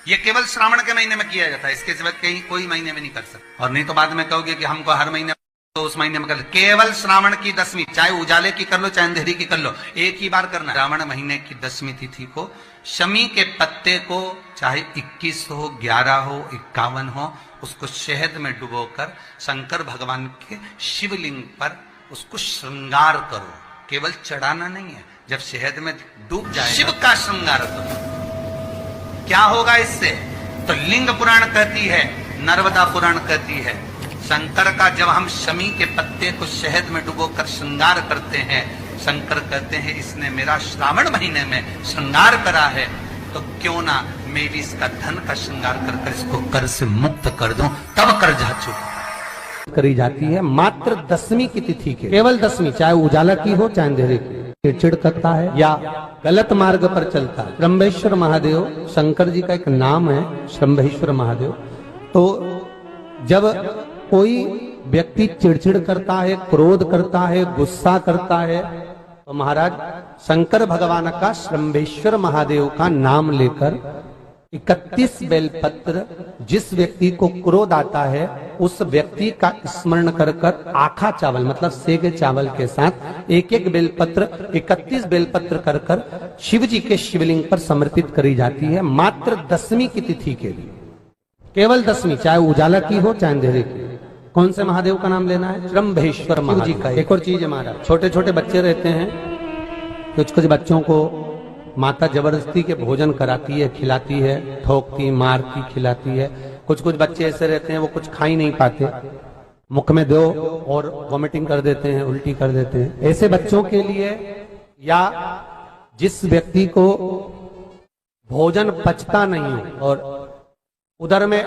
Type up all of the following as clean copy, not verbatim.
ये केवल श्रावण के महीने में किया जाता है, इसके सिवा कहीं कोई महीने में नहीं कर सकते। और नहीं तो बाद में कहोगे कि हमको हर महीने, तो उस महीने में कर, केवल श्रावण की दसवीं, चाहे उजाले की कर लो चाहे अंधेरी की कर लो, एक ही बार करना। श्रावण महीने की 10वीं तिथि को शमी के पत्ते को चाहे 21 हो, 11 हो, 51 हो, उसको शहद में डुबोकर शंकर भगवान के शिवलिंग पर उसको श्रृंगार करो। केवल चढ़ाना नहीं है, जब शहद में डूब जाए शिव का श्रृंगार करो। क्या होगा इससे? तो लिंग पुराण कहती है, नर्मदा पुराण कहती है, शंकर का जब हम शमी के पत्ते को शहद में डुबोकर श्रृंगार करते हैं, शंकर कहते हैं इसने मेरा श्रावण महीने में श्रृंगार करा है, तो क्यों ना मैं भी इसका धन का श्रृंगार कर इसको कर से मुक्त कर दूं, तब कर जा चुका करी जाती है मात्र 10वीं की तिथि के, केवल 10वीं, चाहे उजाला की हो चाहे अंधेरे की। चिड़चिड़ करता है या गलत मार्ग पर चलता है, श्रंभेश्वर महादेव शंकर जी का एक नाम है, श्रंभेश्वर महादेव। तो जब कोई व्यक्ति चिड़चिड़ करता है, क्रोध करता है, गुस्सा करता है, तो महाराज शंकर भगवान का श्रंभेश्वर महादेव का नाम लेकर 31 बेलपत्र, जिस व्यक्ति को क्रोध आता है उस व्यक्ति का स्मरण कर कर आखा चावल मतलब सेगे चावल के साथ एक एक बेलपत्र 31 बेलपत्र कर कर शिव जी के शिवलिंग पर समर्पित करी जाती है मात्र 10वीं की तिथि के लिए, केवल 10वीं, चाहे उजाला की हो चाहे अंधेरे की। कौन से महादेव का नाम लेना है? श्रंभेश्वर महादेव जी का। एक और चीज है महाराज, छोटे छोटे बच्चे रहते हैं, कुछ कुछ बच्चों को माता जबरदस्ती के भोजन कराती है, खिलाती है, ठोकती, मारती, खिलाती है। कुछ कुछ बच्चे ऐसे रहते हैं वो कुछ खा ही नहीं पाते, मुख में दो और वॉमिटिंग कर देते हैं, उल्टी कर देते हैं। ऐसे बच्चों के लिए या जिस व्यक्ति को भोजन पचता नहीं हो और उदर में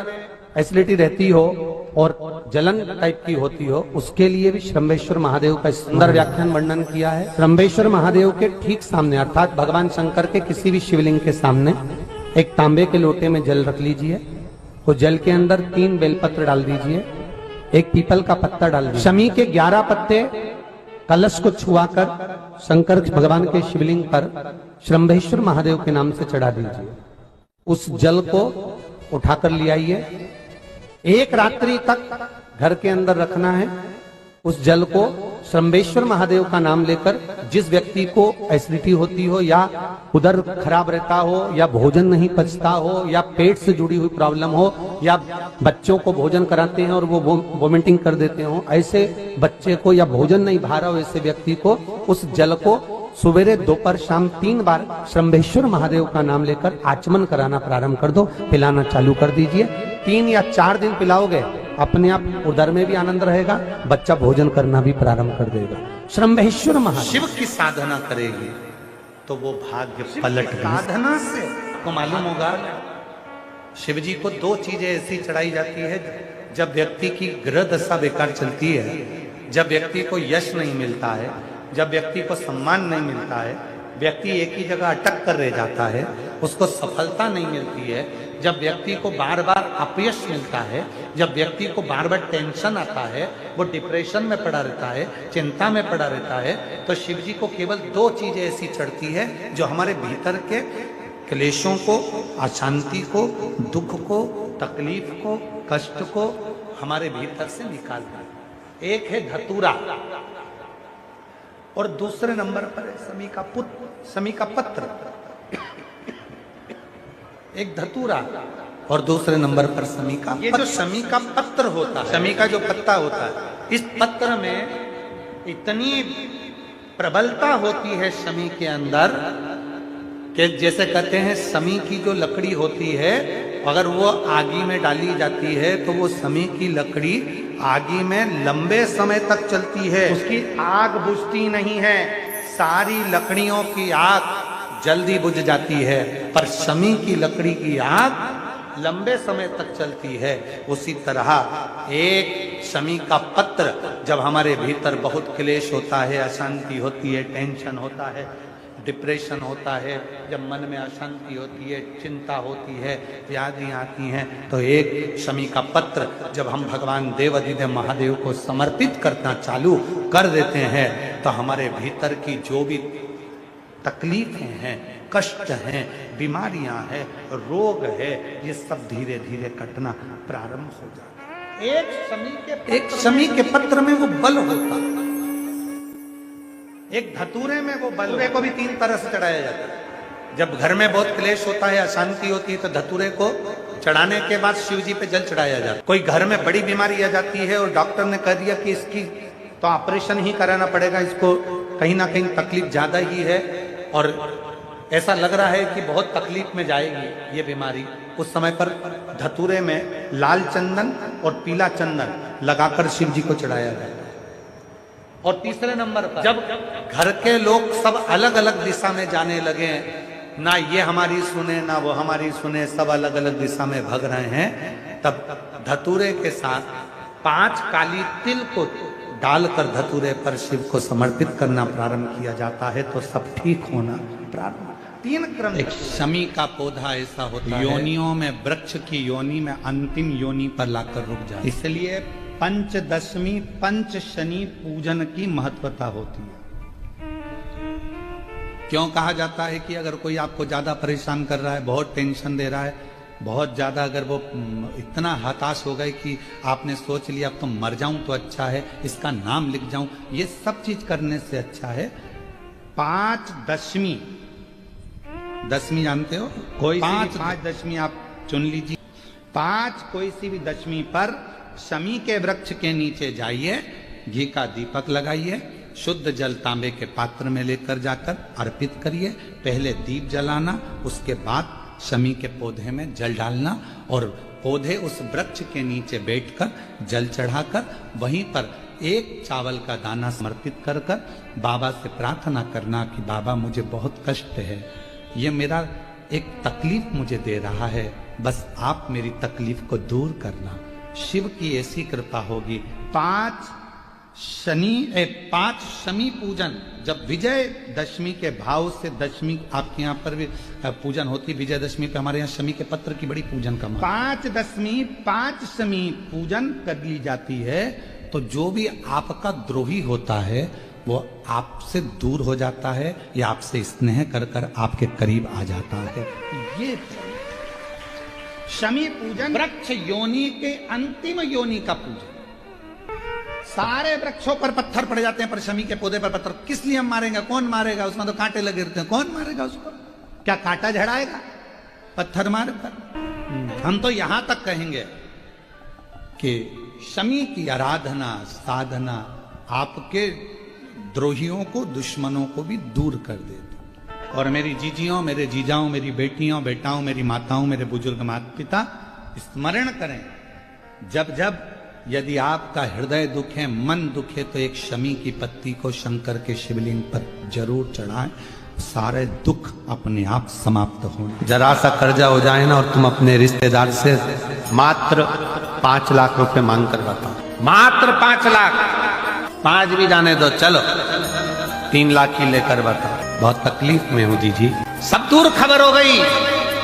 एसिडिटी रहती हो और जलन टाइप की होती हो, उसके लिए भी श्रंभेश्वर महादेव का सुंदर व्याख्यान वर्णन किया है। श्रंभेश्वर महादेव के ठीक सामने अर्थात भगवान शंकर के किसी भी शिवलिंग के सामने एक तांबे के लोटे में जल रख लीजिए, वो जल के अंदर 3 बेलपत्र डाल दीजिए, एक पीपल का पत्ता डाल दीजिए, शमी के 11 पत्ते कलश को छुआकर शंकर भगवान के शिवलिंग पर श्रंभेश्वर महादेव के नाम से चढ़ा दीजिए। उस जल को उठाकर ले आइए, एक रात्रि तक घर के अंदर रखना है। उस जल को श्रंभेश्वर महादेव का नाम लेकर जिस व्यक्ति को एसिडिटी होती हो या उदर खराब रहता हो या भोजन नहीं पचता हो या पेट से जुड़ी हुई प्रॉब्लम हो या बच्चों को भोजन कराते हैं और वो वोमिटिंग कर देते हो, ऐसे बच्चे को या भोजन नहीं भा रहा हो ऐसे व्यक्ति को उस जल को सुबेरे दोपहर शाम 3 बार श्रंभेश्वर महादेव का नाम लेकर आचमन कराना प्रारंभ कर दो, पिलाना चालू कर दीजिए। 3 या 4 दिन पिलाओगे, अपने आप उदर में भी आनंद रहेगा, बच्चा भोजन करना भी प्रारंभ कर देगा। श्रंभेश्वर महादेव शिव की साधना करेगी तो वो भाग्य पलट साधना से आपको मालूम होगा शिव जी को 2 चीजें ऐसी चढ़ाई जाती है जब व्यक्ति की ग्रह दशा बेकार चलती है, जब व्यक्ति को यश नहीं मिलता है, जब व्यक्ति को सम्मान नहीं मिलता है, व्यक्ति एक ही जगह अटक कर रह जाता है, उसको सफलता नहीं मिलती है, जब व्यक्ति को बार बार अपयश मिलता है, जब व्यक्ति को बार बार टेंशन आता है, वो डिप्रेशन में पड़ा रहता है, चिंता में पड़ा रहता है, तो शिव जी को केवल 2 चीजें ऐसी चढ़ती है जो हमारे भीतर के क्लेशों को, अशांति को, दुख को, तकलीफ को, कष्ट को हमारे भीतर से निकालता है। एक है धतूरा और दूसरे नंबर पर है शमी का पत्र। एक धतूरा और दूसरे नंबर पर शमी का, ये जो शमी का पत्र होता है, शमी का जो पत्ता होता है, इस पत्र में इतनी प्रबलता होती है शमी के अंदर कि जैसे कहते हैं शमी की जो लकड़ी होती है अगर वो आगी में डाली जाती है तो वो शमी की लकड़ी आगी में लंबे समय तक चलती है, उसकी आग बुझती नहीं है, सारी लकड़ियों की आग जल्दी बुझ जाती है, पर शमी की लकड़ी की आग लंबे समय तक चलती है। उसी तरह एक शमी का पत्र जब हमारे भीतर बहुत क्लेश होता है, अशांति होती है, टेंशन होता है, डिप्रेशन होता है, जब मन में अशांति होती है, चिंता होती है, व्याधियां आती हैं, तो एक शमी का पत्र जब हम भगवान देवाधिदेव महादेव को समर्पित करना चालू कर देते हैं तो हमारे भीतर की जो भी तकलीफें हैं, कष्ट हैं, बीमारियां हैं, रोग है, ये सब धीरे धीरे कटना प्रारंभ हो जाता है। एक शमी के पत्र में वो बल होता है, एक धतूरे में वो बल। धतूरे को भी 3 तरह से चढ़ाया जाता है। जब घर में बहुत क्लेश होता है, अशांति होती है, तो धतूरे को चढ़ाने के बाद शिव जी पे जल चढ़ाया जाता है। कोई घर में बड़ी बीमारी आ जाती है और डॉक्टर ने कह दिया कि इसकी तो ऑपरेशन ही कराना पड़ेगा, इसको कहीं ना कहीं तकलीफ ज्यादा ही है और ऐसा लग रहा है कि बहुत तकलीफ में जाएगी ये बीमारी, उस समय पर धतूरे में लाल चंदन और पीला चंदन लगाकर शिव जी को चढ़ाया जाता है। और तीसरे नंबर पर जब घर के लोग सब अलग अलग दिशा में जाने लगे, ना ये हमारी सुने ना वो हमारी सुने, सब अलग अलग दिशा में भाग रहे हैं, तब धतूरे के साथ 5 काली तिल को डालकर धतूरे पर शिव को समर्पित करना प्रारंभ किया जाता है, तो सब ठीक होना प्रारंभ। 3 क्रम। एक शमी का पौधा ऐसा होता है, योनियों में वृक्ष की योनि में अंतिम योनि पर लाकर रुक जाए, इसलिए पंचदशमी पंच शनि पूजन की महत्वता होती है। क्यों कहा जाता है कि अगर कोई आपको ज्यादा परेशान कर रहा है, बहुत टेंशन दे रहा है, बहुत ज्यादा अगर वो इतना हताश हो गए कि आपने सोच लिया अब तो मर जाऊं तो अच्छा है, इसका नाम लिख जाऊं, ये सब चीज करने से अच्छा है 5 दशमी। दशमी जानते हो? कोई 5 दशमी आप चुन लीजिए। 5 कोई सी भी दशमी पर शमी के वृक्ष के नीचे जाइए, घी का दीपक लगाइए, शुद्ध जल तांबे के पात्र में लेकर जाकर अर्पित करिए। पहले दीप जलाना, उसके बाद शमी के पौधे में जल डालना और पौधे उस वृक्ष के नीचे बैठकर जल चढ़ाकर वहीं पर 1 चावल का दाना समर्पित कर कर बाबा से प्रार्थना करना कि बाबा मुझे बहुत कष्ट है, ये मेरा एक तकलीफ मुझे दे रहा है, बस आप मेरी तकलीफ को दूर करना। शिव की ऐसी कृपा होगी। 5 शमी पूजन, जब विजय दशमी के भाव से दशमी आपके यहाँ पर भी पूजन होती, विजय दशमी पे हमारे यहाँ शमी के पत्र की बड़ी पूजन का 5 शमी पूजन कर ली जाती है, तो जो भी आपका द्रोही होता है वो आपसे दूर हो जाता है या आपसे स्नेह कर कर आपके करीब आ जाता है। ये शमी पूजन वृक्ष योनि के अंतिम योनि का पूजन। सारे वृक्षों पर पत्थर पड़ जाते हैं, पर शमी के पौधे पर पत्थर किस लिए हम मारेंगे? कौन मारेगा? उसमें तो कांटे लगे रहते हैं, कौन मारेगा उसको? क्या कांटा झड़ाएगा पत्थर मारकर? हम तो यहां तक कहेंगे कि शमी की आराधना साधना आपके द्रोहियों को, दुश्मनों को भी दूर कर देती। और मेरी जीजियों, मेरे जीजाओं, मेरी बेटियों, बेटाओं, मेरी माताओं, मेरे बुजुर्ग माता पिता स्मरण करें, जब जब यदि आपका हृदय दुखे, मन दुखे, तो एक शमी की पत्ती को शंकर के शिवलिंग पर जरूर चढ़ाएं, सारे दुख अपने आप समाप्त होंगे। जरा सा कर्जा हो जाए ना और तुम अपने रिश्तेदार से मात्र 5 लाख रुपए मांग कर बताओ, मात्र 5 लाख, 5 भी जाने दो, चलो 3 लाख ही लेकर बताओ। बहुत तकलीफ में हूँ जी। सब दूर खबर हो गई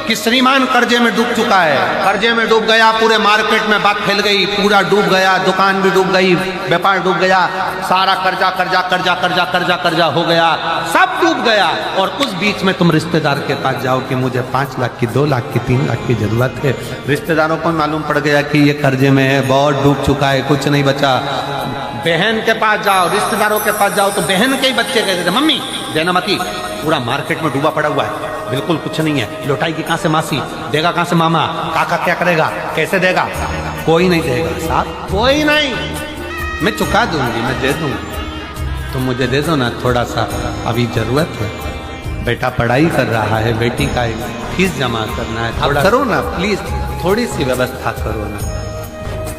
कि श्रीमान कर्जे में डूब चुका है, कर्जे में डूब गया, पूरे मार्केट में बात फैल गई, पूरा डूब गया, दुकान भी डूब गई, व्यापार डूब गया, सारा कर्जा कर्जा कर्जा कर्जा कर्जा कर्जा हो गया, सब डूब गया। और उस बीच में तुम रिश्तेदार के पास जाओ कि मुझे 5 लाख की, 2 लाख की, 3 लाख की जरूरत है। रिश्तेदारों को मालूम पड़ गया कि ये कर्जे में है, बहुत डूब चुका है, कुछ नहीं बचा। बहन के पास जाओ, रिश्तेदारों के पास जाओ तो बहन के ही बच्चे कहते थे, मम्मी देना मती, पूरा मार्केट में डूबा पड़ा हुआ है, बिल्कुल कुछ नहीं है, लौटाएगी कहां से मासी, देगा कहां से मामा, काका क्या करेगा, कैसे देगा? कोई नहीं देगा साहब, कोई नहीं, मैं चुका दूंगी, मैं दे दूंगी, तुम मुझे दे दो ना थोड़ा सा, अभी जरूरत है, बेटा पढ़ाई कर रहा है, बेटी का फीस जमा करना है, थोड़ा करो ना प्लीज, थोड़ी सी व्यवस्था करो ना।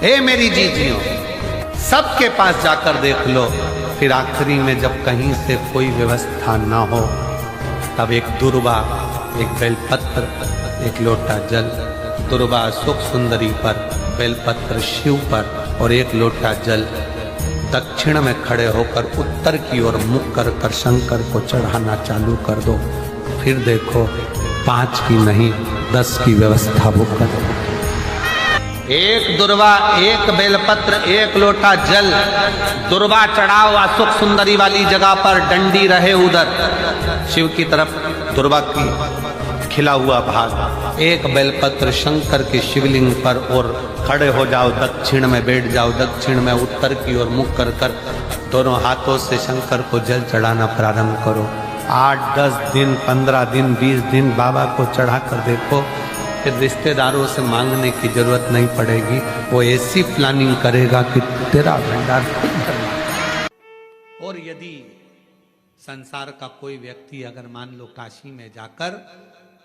ए मेरी जीजियों, सबके पास जाकर देख लो, फिर आखिरी में जब कहीं से कोई व्यवस्था ना हो, तब एक दुर्वा, एक बेलपत्र, एक लोटा जल, दुर्वा सुख सुंदरी पर, बेलपत्र शिव पर और एक लोटा जल दक्षिण में खड़े होकर उत्तर की ओर मुख कर कर शंकर को चढ़ाना चालू कर दो। फिर देखो 5 की नहीं 10 की व्यवस्था वो कर। एक दुर्वा, एक बेलपत्र, एक लोटा जल, दुर्वा चढ़ा हुआ सुख सुंदरी वाली जगह पर, डंडी रहे उधर शिव की तरफ, दुर्वा की खिला हुआ भाग, एक बेलपत्र शंकर के शिवलिंग पर, और खड़े हो जाओ, दक्षिण में बैठ जाओ, दक्षिण में उत्तर की ओर मुख कर कर दोनों हाथों से शंकर को जल चढ़ाना प्रारंभ करो। 8, 10 दिन, 15 दिन, 20 दिन बाबा को चढ़ा कर देखो, फिर रिश्तेदारों से मांगने की जरूरत नहीं पड़ेगी। वो ऐसी प्लानिंग करेगा कि तेरा भंडार खुद भरना। और यदि संसार का कोई व्यक्ति अगर मान लो काशी में जाकर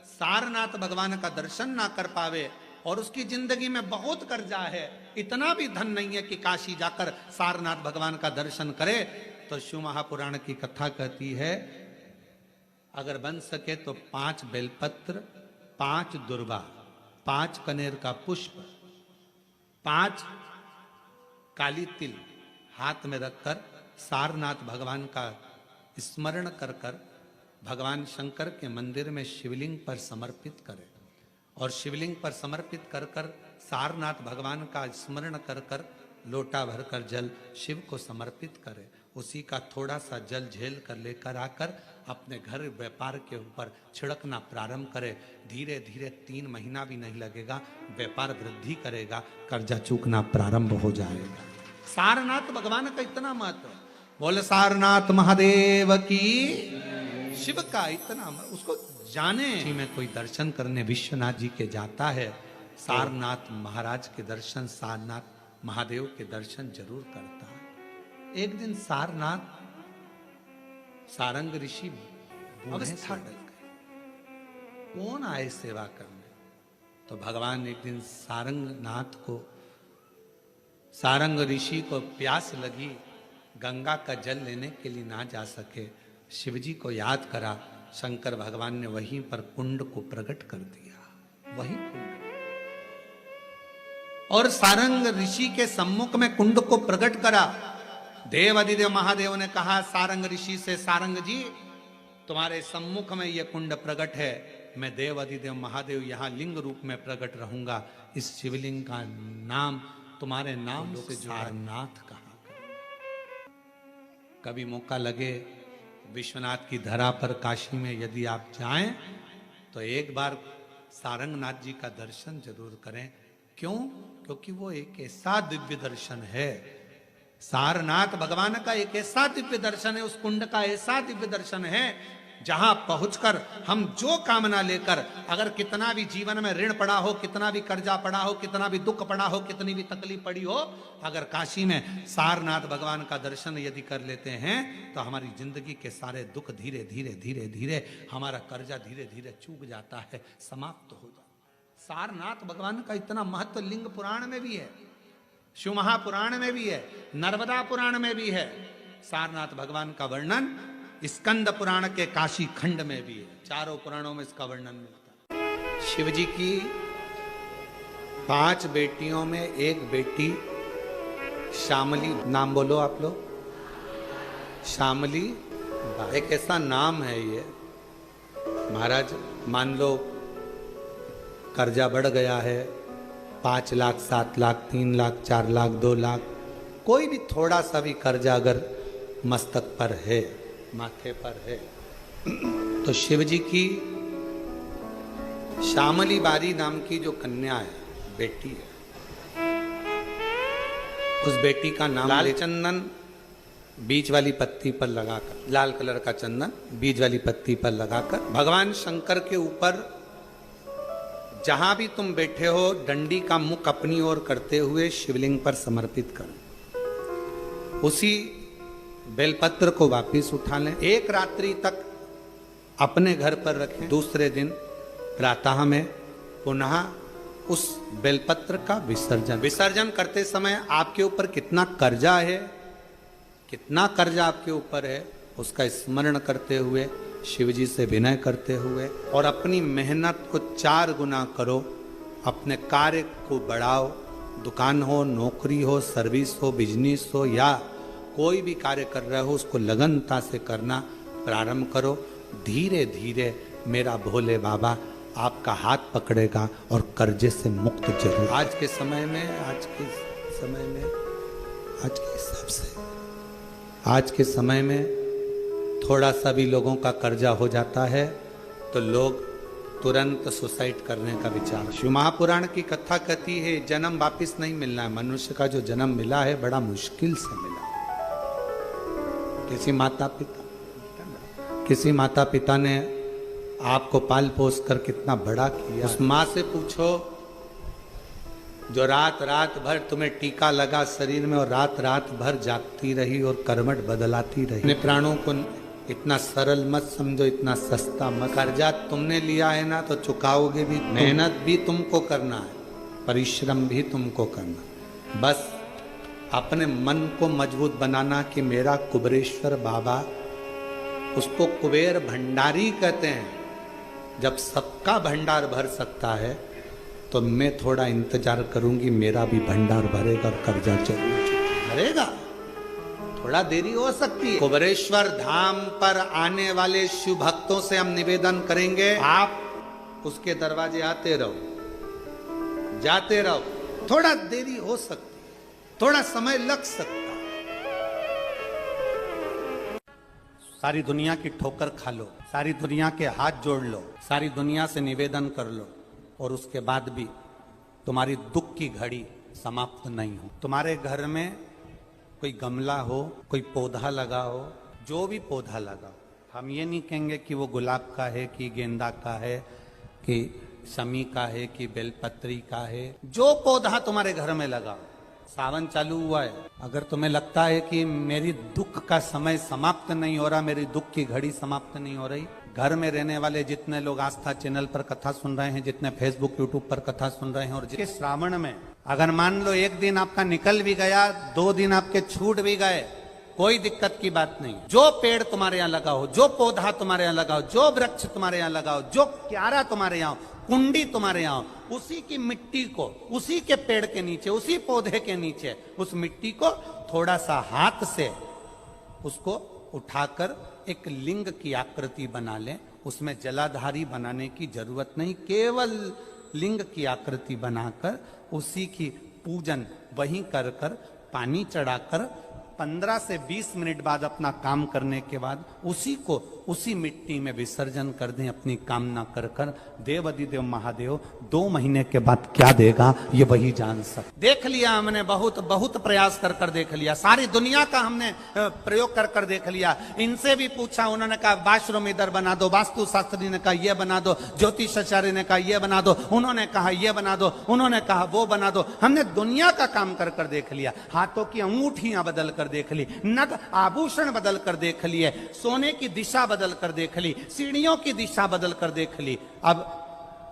सारनाथ भगवान का दर्शन ना कर पावे और उसकी जिंदगी में बहुत कर्जा है, इतना भी धन नहीं है कि काशी जाकर सारनाथ भगवान का दर्शन करे, तो शिव महापुराण की कथा कहती है अगर बन सके तो 5 बेलपत्र, 5 दुर्वा, 5 कनेर का पुष्प, 5 काली तिल हाथ में रखकर सारनाथ भगवान का स्मरण कर कर भगवान शंकर के मंदिर में शिवलिंग पर समर्पित करें, और शिवलिंग पर समर्पित कर कर सारनाथ भगवान का स्मरण कर कर लोटा भरकर जल शिव को समर्पित करें। उसी का थोड़ा सा जल झेल कर लेकर आकर अपने घर व्यापार के ऊपर छिड़कना प्रारंभ करे। धीरे धीरे 3 महीना भी नहीं लगेगा, व्यापार वृद्धि करेगा, कर्जा चूकना प्रारंभ हो जाएगा। सारनाथ भगवान का इतना महत्व, बोले सारनाथ महादेव की, शिव का इतना उसको जाने में कोई दर्शन करने विश्वनाथ जी के जाता है, सारनाथ महाराज के दर्शन, सारनाथ महादेव के दर्शन जरूर करता है। एक दिन सारनाथ सारंग ऋषि अवस्था डल गए, कौन आए सेवा करने, तो भगवान एक दिन सारंगनाथ को, सारंग ऋषि को प्यास लगी, गंगा का जल लेने के लिए ना जा सके, शिवजी को याद करा, शंकर भगवान ने वहीं पर कुंड को प्रकट कर दिया, वही कुंड, और सारंग ऋषि के सम्मुख में कुंड को प्रकट करा। देव अधिदेव महादेव ने कहा सारंग ऋषि से, सारंग जी तुम्हारे सम्मुख में यह कुंड प्रकट है, मैं देव अधिदेव महादेव यहाँ लिंग रूप में प्रकट रहूंगा, इस शिवलिंग का नाम तुम्हारे नाम से सारनाथ कहा। कभी मौका लगे विश्वनाथ की धरा पर काशी में यदि आप जाएं तो एक बार सारंगनाथ जी का दर्शन जरूर करें। क्यों? क्योंकि वो एक ऐसा दिव्य दर्शन है, सारनाथ भगवान का एक ऐसा दिव्य दर्शन है, उस कुंड का ऐसा दिव्य दर्शन है जहां पहुंचकर हम जो कामना लेकर, अगर कितना भी जीवन में ऋण पड़ा हो, कितना भी कर्जा पड़ा हो, कितना भी दुख पड़ा हो, कितनी भी तकलीफ पड़ी हो, अगर काशी में सारनाथ भगवान का दर्शन यदि कर लेते हैं तो हमारी जिंदगी के सारे दुख धीरे धीरे धीरे धीरे, हमारा कर्जा धीरे धीरे चूक जाता है, समाप्त हो जाता है। सारनाथ भगवान का इतना महत्व लिंग पुराण में भी है, शिव महापुराण में भी है, नर्मदा पुराण में भी है। सारनाथ भगवान का वर्णन स्कंद पुराण के काशी खंड में भी है, चारों पुराणों में इसका वर्णन मिलता है। शिव जी की 5 बेटियों में एक बेटी श्यामली, नाम बोलो आप लोग, श्यामली, एक ऐसा नाम है ये। महाराज मान लो कर्जा बढ़ गया है, 5 लाख, 7 लाख, 3 लाख, 4 लाख, 2 लाख, कोई भी थोड़ा सा भी कर्जा अगर मस्तक पर है, माथे पर है, तो शिव जी की श्यामली बारी नाम की जो कन्या है, बेटी है, उस बेटी का नाम लाल चंदन बीज वाली पत्ती पर लगाकर, लाल कलर का चंदन बीज वाली पत्ती पर लगाकर भगवान शंकर के ऊपर जहां भी तुम बैठे हो, डंडी का मुख अपनी ओर करते हुए शिवलिंग पर समर्पित करो। उसी बेलपत्र को वापिस उठा लें, एक रात्रि तक अपने घर पर रखें, दूसरे दिन प्रातः में पुनः उस बेलपत्र का विसर्जन करते समय आपके ऊपर कितना कर्जा है, कितना कर्जा आपके ऊपर है, उसका स्मरण करते हुए, शिव जी से विनय करते हुए, और अपनी मेहनत को 4 गुना करो, अपने कार्य को बढ़ाओ, दुकान हो, नौकरी हो, सर्विस हो, बिजनेस हो, या कोई भी कार्य कर रहे हो उसको लगनता से करना प्रारंभ करो। धीरे धीरे मेरा भोले बाबा आपका हाथ पकड़ेगा और कर्जे से मुक्त जरूर। आज के समय में आज के हिसाब से आज के समय में थोड़ा सा भी लोगों का कर्जा हो जाता है तो लोग तुरंत सुसाइड करने का विचार। शिव महापुराण की कथा कहती है जन्म वापिस नहीं मिलना है। मनुष्य का जो जन्म मिला है बड़ा मुश्किल से मिला। किसी माता पिता ने आपको पाल पोस कर कितना बड़ा किया। उस माँ से पूछो जो रात रात भर तुम्हें टीका लगा शरीर में और रात रात भर जागती रही और करवट बदलाती रही। अपने प्राणों को इतना सरल मत समझो, इतना सस्ता मत। कर्जा तुमने लिया है ना तो चुकाओगे भी। मेहनत भी तुमको करना है, परिश्रम भी तुमको करना। बस अपने मन को मजबूत बनाना कि मेरा कुबेरेश्वर बाबा, उसको कुबेर भंडारी कहते हैं। जब सबका भंडार भर सकता है तो मैं थोड़ा इंतजार करूंगी, मेरा भी भंडार भरेगा और कर्जा जरूर भरेगा। थोड़ा देरी हो सकती है। कुबेरेश्वर धाम पर आने वाले शिव भक्तों से हम निवेदन करेंगे, आप उसके दरवाजे आते रहो, जाते रहो। थोड़ा देरी हो सकती है, थोड़ा समय लग सकता है। सारी दुनिया की ठोकर खा लो, सारी दुनिया के हाथ जोड़ लो, सारी दुनिया से निवेदन कर लो और उसके बाद भी तुम्हारी दुख की घड़ी समाप्त नहीं हो। तुम्हारे घर में कोई गमला हो, कोई पौधा लगा हो, जो भी पौधा लगा हो, हम ये नहीं कहेंगे कि वो गुलाब का है कि गेंदा का है कि शमी का है कि बेलपत्री का है। जो पौधा तुम्हारे घर में लगा हो, सावन चालू हुआ है, अगर तुम्हें लगता है कि मेरी दुख का समय समाप्त नहीं हो रहा, मेरी दुख की घड़ी समाप्त नहीं हो रही, घर में रहने वाले जितने लोग आस्था चैनल पर कथा सुन रहे हैं, जितने फेसबुक यूट्यूब पर कथा सुन रहे हैं, और जिसके श्रावण में अगर मान लो एक दिन आपका निकल भी गया, 2 दिन आपके छूट भी गए, कोई दिक्कत की बात नहीं। जो पेड़ तुम्हारे यहाँ लगा हो, जो पौधा तुम्हारे यहाँ लगा हो, जो वृक्ष तुम्हारे यहाँ लगा हो, जो क्यारा तुम्हारे यहाँ, कुंडी तुम्हारे यहाँ, उसी की मिट्टी को, उसी के पेड़ के नीचे, उसी पौधे के नीचे, उस मिट्टी को थोड़ा सा हाथ से उसको उठाकर एक लिंग की आकृति बना लें। उसमें जलाधारी बनाने की जरूरत नहीं, केवल लिंग की आकृति बनाकर उसी की पूजन वहीं कर पानी चढ़ाकर 15 से 20 मिनट बाद अपना काम करने के बाद उसी को उसी मिट्टी में विसर्जन कर दें, अपनी कामना कर देव अधिदेव महादेव 2 महीने के बाद क्या देगा ये वही जान सकते। देख लिया हमने, बहुत प्रयास कर देख लिया, सारी दुनिया का हमने प्रयोग कर देख लिया। इनसे भी पूछा, उन्होंने कहा वाशरूम इधर बना दो, वास्तु शास्त्री ने कहा ये बना दो, ज्योतिषाचार्य ने कहा ये बना दो, उन्होंने कहा ये बना दो, उन्होंने कहा वो बना दो। हमने दुनिया का काम कर देख लिया, हाथों की अंगूठियां बदल कर देख ली, नग आभूषण बदल कर देख लिए, सोने की दिशा बदल कर देख ली, सीढ़ियों की दिशा बदल कर देख ली। अब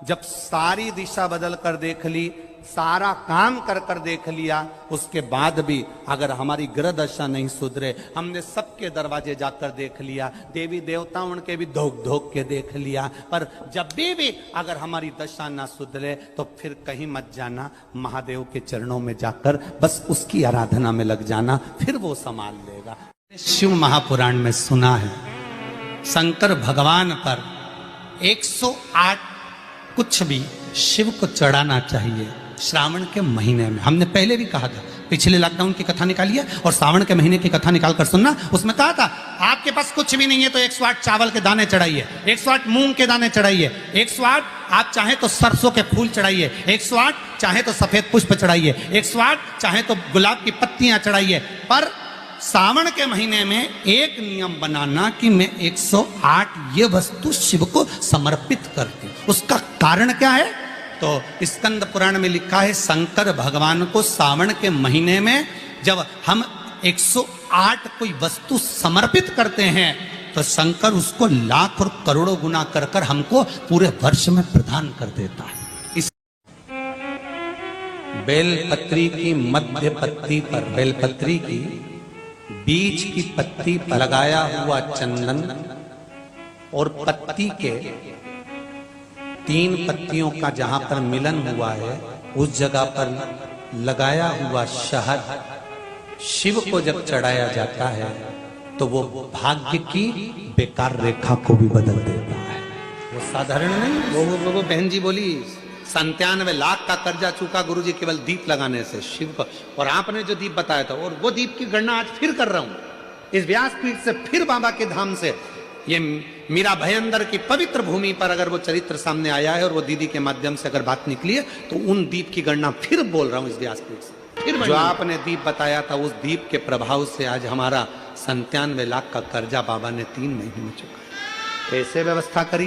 जब सारी दिशा बदल कर देख ली, सारा काम कर देख लिया, उसके बाद भी अगर हमारी ग्रह दशा नहीं सुधरे, हमने सबके दरवाजे जाकर देख लिया, देवी देवताओं के भी धोख के देख लिया, पर जब भी अगर हमारी दशा ना सुधरे तो फिर कहीं मत जाना, महादेव के चरणों में जाकर बस उसकी आराधना में लग जाना, फिर वो संभाल लेगा। शिव महापुराण में सुना है शंकर भगवान पर 108 कुछ भी शिव को चढ़ाना चाहिए श्रावण के महीने में। हमने पहले भी कहा था, पिछले लॉकडाउन की कथा निकाली है और श्रावण के महीने की कथा निकाल कर सुनना। उसमें कहा था आपके पास कुछ भी नहीं है तो 108 चावल के दाने चढ़ाइए, 108 मूंग के दाने चढ़ाइए, 108 आप चाहे तो सरसों के फूल चढ़ाइए, 108 चाहे तो सफेद पुष्प चढ़ाइए, 108 चाहे तो गुलाब की पत्तियां चढ़ाइए। पर सावन के महीने में एक नियम बनाना कि मैं 108 ये वस्तु शिव को समर्पित करती हूं। उसका कारण क्या है? तो स्कंद पुराण में लिखा है शंकर भगवान को सावन के महीने में जब हम 108 कोई वस्तु समर्पित करते हैं तो शंकर उसको लाख और करोड़ों गुना कर हमको पूरे वर्ष में प्रदान कर देता है। इस बेलपत्री की मध्य पत्ती पर, बेलपत्री की बीच की पत्ती पर लगाया हुआ चंदन और पत्ती के 3 पत्तियों का जहां पर मिलन हुआ है उस जगह पर लगाया हुआ शहद शिव को जब चढ़ाया जाता है तो वो भाग्य की बेकार रेखा को भी बदल देता है। वो साधारण नहीं, वो बहन जी बोली 97 लाख का कर्जा चूका गुरुजी केवल दीप लगाने से शिव को। और आपने जो दीप बताया था, और वो दीप की गणना आज फिर कर रहा हूं इस व्यासपीठ से, फिर बाबा के धाम से। ये मीरा भयंदर की पवित्र भूमि पर अगर वो चरित्र सामने आया है और वो दीदी के माध्यम से अगर बात निकली है, तो उन दीप की गणना फिर बोल रहा हूं इस व्यासपीठ से। फिर जो आपने दीप बताया था, उस दीप के प्रभाव से आज हमारा 97 लाख का कर्जा बाबा ने 3 महीने में चुका। कैसे व्यवस्था करी,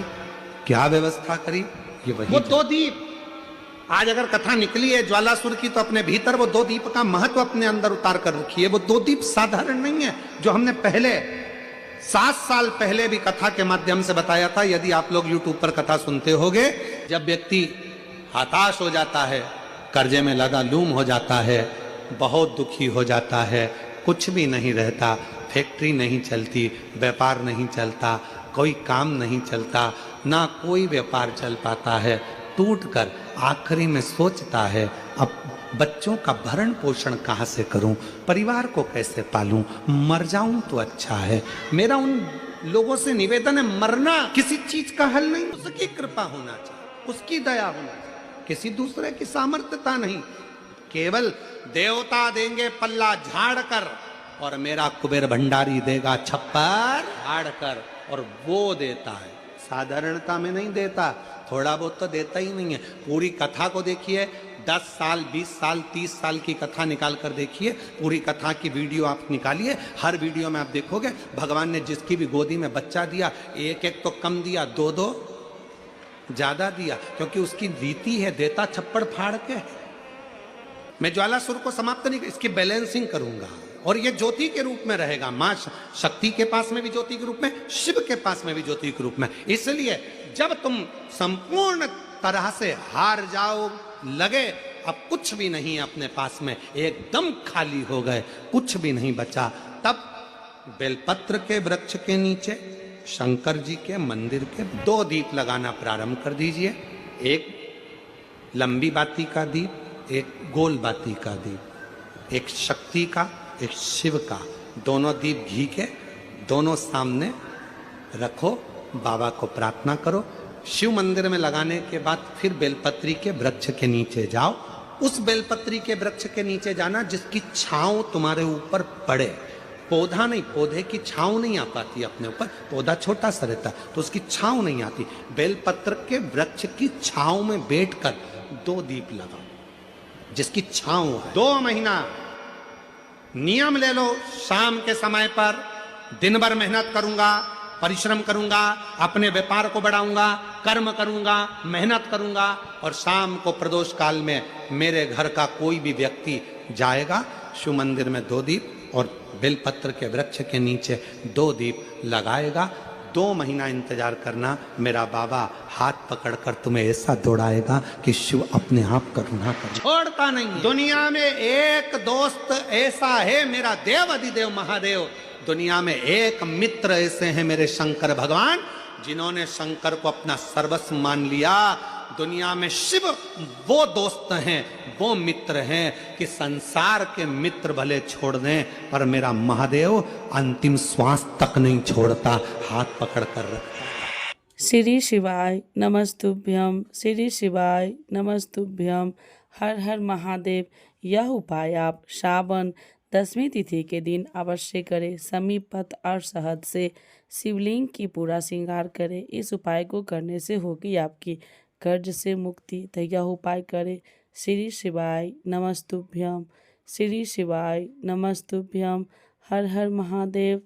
क्या व्यवस्था करी, ये वही वो 2 दीप। आज अगर कथा निकली है ज्वालासुर की, तो अपने भीतर वो 2 दीप का महत्व अपने अंदर उतार कर रखी है। वो 2 दीप साधारण नहीं है, जो हमने पहले 7 साल पहले भी कथा के माध्यम से बताया था। यदि आप लोग YouTube पर कथा सुनते होगे, जब व्यक्ति हताश हो जाता है, कर्जे में लगा लूम हो जाता है, बहुत दुखी हो जाता है, कुछ भी नहीं रहता, फैक्ट्री नहीं चलती, व्यापार नहीं चलता, कोई काम नहीं चलता, ना कोई व्यापार चल पाता है, टूटकर आखिरी में सोचता है अब बच्चों का भरण पोषण कहाँ से करूं, परिवार को कैसे पालूं, मर जाऊं तो अच्छा है। मेरा उन लोगों से निवेदन है, मरना किसी चीज का हल नहीं, उसकी कृपा होना चाहिए, उसकी दया होना चाहिए, किसी दूसरे की सामर्थ्यता नहीं। केवल देवता देंगे पल्ला झाड़ कर, और मेरा कुबेर भंडारी देगा छप्पर झाड़ कर, और वो देता है, साधारणता में नहीं देता, थोड़ा बहुत तो देता ही नहीं है। पूरी कथा को देखिए, 10 साल 20 साल 30 साल की कथा निकाल कर देखिए, पूरी कथा की वीडियो आप निकालिए, हर वीडियो में आप देखोगे भगवान ने जिसकी भी गोदी में बच्चा दिया, एक एक तो कम दिया, 2-2 ज्यादा दिया, क्योंकि उसकी रीति है, देता छप्पड़ फाड़ के। मैं ज्वालासुर को समाप्त नहीं, इसकी बैलेंसिंग करूंगा, और ये ज्योति के रूप में रहेगा। मां शक्ति के पास में भी ज्योति के रूप में, शिव के पास में भी ज्योति के रूप में। इसलिए जब तुम संपूर्ण तरह से हार जाओ, लगे अब कुछ भी नहीं अपने पास में, एकदम खाली हो गए, कुछ भी नहीं बचा, तब बेलपत्र के वृक्ष के नीचे शंकर जी के मंदिर के 2 दीप लगाना प्रारंभ कर दीजिए। एक लंबी बाती का दीप, एक गोल बाती का दीप, एक शक्ति का, एक शिव का, दोनों दीप घी के, दोनों सामने रखो, बाबा को प्रार्थना करो। शिव मंदिर में लगाने के बाद फिर बेलपत्री के वृक्ष के नीचे जाओ। उस बेलपत्री के वृक्ष के नीचे जाना जिसकी छांव तुम्हारे ऊपर पड़े, पौधा नहीं, पौधे की छांव नहीं आ पाती अपने ऊपर, पौधा छोटा सा रहता तो उसकी छांव नहीं आती। बेलपत्र के वृक्ष की छांव में बैठकर 2 दीप लगाओ जिसकी छांव है। 2 महीना नियम ले लो, शाम के समय पर दिन भर मेहनत करूंगा, परिश्रम करूंगा, अपने व्यापार को बढ़ाऊंगा, कर्म करूंगा, मेहनत करूंगा, और शाम को प्रदोष काल में मेरे घर का कोई भी व्यक्ति जाएगा, शिव मंदिर में 2 दीप और बेलपत्र के वृक्ष के नीचे 2 दीप लगाएगा। 2 महीना इंतजार करना, मेरा बाबा हाथ पकड़कर तुम्हें ऐसा दौड़ाएगा कि शिव अपने आप करुणा कर छोड़ता नहीं। दुनिया में एक दोस्त ऐसा है मेरा देव अधिदेव महादेव, दुनिया में एक मित्र ऐसे हैं मेरे शंकर भगवान, जिन्होंने शंकर को अपना सर्वस्व मान लिया। दुनिया में शिव वो दोस्त हैं, वो मित्र हैं कि संसार के मित्र भले छोड़ दें, पर मेरा महादेव अंतिम श्वास तक नहीं छोड़ता, हाथ पकड़ कर रखता। श्री शिवाय नमस्तुभ्यम, श्री शिवाय नमस्तुभ्यम, हर हर महादेव। यह उपाय आप श्रावण 10वीं तिथि के दिन अवश्य करें। समीप पत्र और शहद से शिवलिंग की पूरा श्रृंगार करें। इस उपाय को करने से होगी आपकी कर्ज से मुक्ति। तो यह उपाय करें। श्री शिवाय नमस्तुभ्यम, श्री शिवाय नमस्तुभ्यम, हर हर महादेव।